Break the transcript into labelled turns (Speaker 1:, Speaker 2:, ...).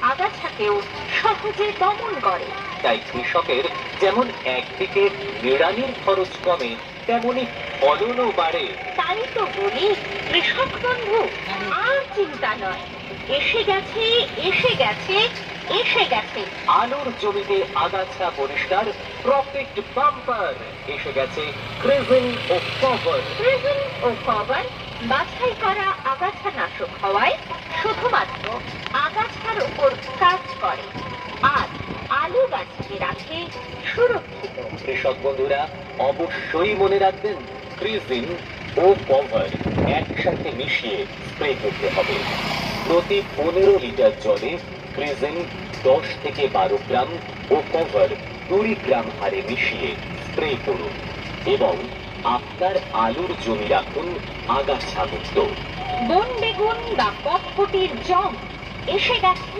Speaker 1: আগাছাকেও সহজে দমন করে।
Speaker 2: তাই কৃষকের যেমন একদিকে নিড়ানির খরচ কমে, তেমনি ফলনও বাড়ে।
Speaker 1: তাই তো বলি কৃষক বন্ধু, আর চিন্তা নয়, এসে গেছে এসে গেছে এসে গেছে
Speaker 2: আলুর জমিতে আগাছা পরিষ্কার প্রফিট বাম্পার। এসে গেছে ক্রিজিন ও কভার।
Speaker 1: ক্রিজিন ও কভার বাছাই করা আগাছা নাশক হওয়ায় শুধুমাত্র আগাছার উপর কাজ করে আর আলু গাছকে রাখে সুরক্ষিত।
Speaker 2: কৃষক বন্ধুরা অবশ্যই মনে রাখবেন, ক্রিজিন ও কভার একসাথে মিশিয়ে স্প্রে করতে হবে। প্রতি 15 লিটার জলে ক্রিজিন 10 থেকে 12 গ্রাম ও কভার 20 গ্রাম হারে মিশিয়ে স্প্রে করুন এবং আপনার আলুর জমি রাখুন আগাছা মুক্ত।
Speaker 1: বন বেগুন বা কটকটির জম এসে গেছে